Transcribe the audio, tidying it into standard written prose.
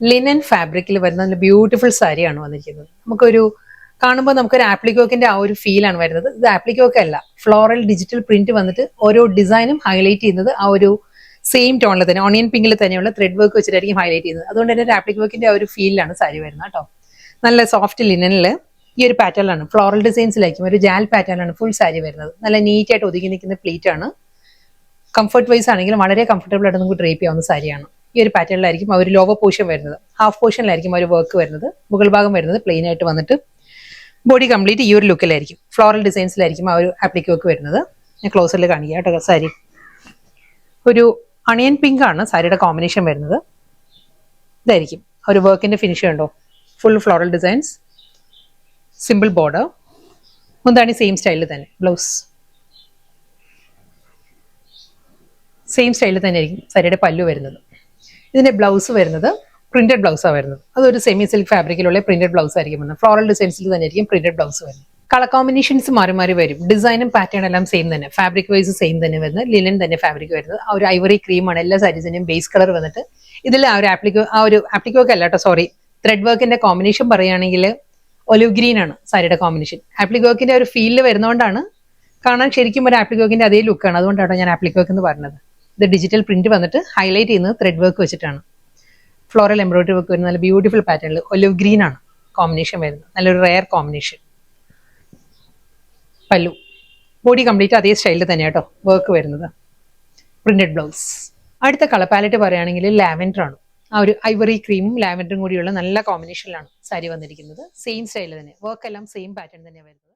Linen ഫാബ്രിക്കിൽ വരുന്ന നല്ല ബ്യൂട്ടിഫുൾ സാരിയാണ് വന്നിരിക്കുന്നത്. നമുക്കൊരു കാണുമ്പോൾ നമുക്കൊരു ആപ്ലിക്കോക്കിന്റെ ആ ഒരു ഫീൽ ആണ് വരുന്നത്. ഇത് ആപ്ലിക്കോക്ക് അല്ല, ഫ്ലോറൽ ഡിജിറ്റൽ പ്രിന്റ് വന്നിട്ട് ഓരോ ഡിസൈനും ഹൈലൈറ്റ് ചെയ്യുന്നത് ആ ഒരു സെയിം ടോണിൽ തന്നെ, ഓണിയൻ പിങ്കിൽ തന്നെയുള്ള ത്രെഡ് വർക്ക് വെച്ചിട്ടായിരിക്കും ഹൈലൈറ്റ് ചെയ്യുന്നത്. അതുകൊണ്ട് തന്നെ ഒരു ആപ്ലിക്കോക്കിന്റെ ആ ഒരു ഫീലാണ് സാരി വരുന്നത് കേട്ടോ. നല്ല സോഫ്റ്റ് ലിനനിൽ ഈ ഒരു പാറ്റേണിലാണ്, ഫ്ലോറൽ ഡിസൈൻസിലായിരിക്കും ഒരു ജാൽ പാറ്റേണിലാണ് ഫുൾ സാരി വരുന്നത്. നല്ല നീറ്റ് ആയിട്ട് ഒതുങ്ങി നിൽക്കുന്ന പ്ലീറ്റ് ആണ്. കംഫർട്ട് വൈസ് ആണെങ്കിലും വളരെ കംഫർട്ടബിൾ ആയിട്ട് നമുക്ക് ഡ്രേപ്പ് ചെയ്യാവുന്ന സാരിയാണ്. ഈ ഒരു പാറ്റേണിലായിരിക്കും ആ ഒരു ലോവർ പോർഷൻ വരുന്നത്, ഹാഫ് പോർഷനിലായിരിക്കും ആ ഒരു വർക്ക് വരുന്നത്. മുകൾ ഭാഗം വരുന്നത് പ്ലെയിൻ ആയിട്ട് വന്നിട്ട് ബോഡി കംപ്ലീറ്റ് ഈ ഒരു ലുക്കിലായിരിക്കും, ഫ്ലോറൽ ഡിസൈൻസിലായിരിക്കും ആ ഒരു ആപ്ലിക് വർക്ക് വരുന്നത്. ഞാൻ ക്ലോസറിൽ കാണിക്കുക കേട്ടോ. സാരി ഒരു അണിയൻ പിങ്ക് ആണ് സാരിയുടെ കോമ്പിനേഷൻ വരുന്നത്. ഇതായിരിക്കും ഒരു വർക്കിന്റെ ഫിനിഷ് ഉണ്ടോ, full floral designs, simple border, മുന്താണി സെയിം സ്റ്റൈലിൽ തന്നെ, ബ്ലൗസ് സെയിം സ്റ്റൈലിൽ തന്നെ ആയിരിക്കും സാരിയുടെ പല്ലു വരുന്നത്. ഇതിന്റെ ബ്ലൗസ് വരുന്നത് പ്രിന്റഡ് ബ്ലൗസാണ് വരുന്നത്. അതൊരു സെമി സിൽക്ക് ഫാബ്രിക്കിലുള്ള പ്രിന്റഡ് ബ്ലൗസ് ആയിരിക്കും വരുന്നത്. ഫ്ലോറൽ ഡിസൈൻസിൽ തന്നെ ആയിരിക്കും പ്രിന്റഡ് ബ്ലൗസ് വരുന്നത്. കളർ കോമ്പിനേഷൻസ് മാറി മാറി വരും. ഡിസൈനും പാറ്റേൺ എല്ലാം സെയിം തന്നെ, ഫാബ്രിക് വൈസ് സെയിം തന്നെ വരുന്നത്. ലിനൻ തന്നെ ഫാബ്രിക് വരുന്നത്. ആ ഒരു ഐവറി ക്രീമാണ് എല്ലാ സാരീസിന്റെയും ബേസ് കളർ വന്നിട്ട്. ഇതിൽ ആ ഒരു ആപ്ലിക്കോക്ക് അല്ല കേട്ടോ, സോറി, ത്രെഡ് വർക്കിന്റെ കോമ്പിനേഷൻ പറയുകയാണെങ്കിൽ ഒലിവ് ഗ്രീൻ ആണ് സാരിയുടെ കോമ്പിനേഷൻ. ആപ്ലിക്കോക്കിന്റെ ഒരു ഫീലിൽ വരുന്നതുകൊണ്ടാണ് കാണാൻ ശരിക്കും ഒരു ആപ്ലിക്കോക്കിന്റെ അതേ ലുക്കാണ്. അതുകൊണ്ടാണ് ഞാൻ ആപ്ലിക്കോക്ക് എന്ന് പറഞ്ഞത്. ഇത് ഡിജിറ്റൽ പ്രിന്റ് വന്നിട്ട് ഹൈലൈറ്റ് ചെയ്യുന്നത് ത്രെഡ് വർക്ക് വെച്ചിട്ടാണ്. ഫ്ലോറൽ എംബ്രോയിഡറി വർക്ക് വരുന്ന നല്ല ബ്യൂട്ടിഫുൾ പാറ്റേണിൽ ഒലിവ് ഗ്രീൻ ആണ് കോമ്പിനേഷൻ വരുന്നത്. നല്ലൊരു റെയർ കോമ്പിനേഷൻ. പല്ലു ബോഡി കംപ്ലീറ്റ് അതേ സ്റ്റൈലിൽ തന്നെ കേട്ടോ വർക്ക് വരുന്നത്. Printed blouse. അടുത്ത കളർ പാലറ്റ് പറയുകയാണെങ്കിൽ ലാവൻഡർ ആണ്. ആ ഒരു ഐവറി ക്രീമും ലാവൻഡറും കൂടിയുള്ള നല്ല കോമ്പിനേഷനിലാണ് സാരി വന്നിരിക്കുന്നത്. സെയിം സ്റ്റൈലിൽ തന്നെ, വർക്ക് എല്ലാം സെയിം പാറ്റേൺ തന്നെ വരുന്നത്.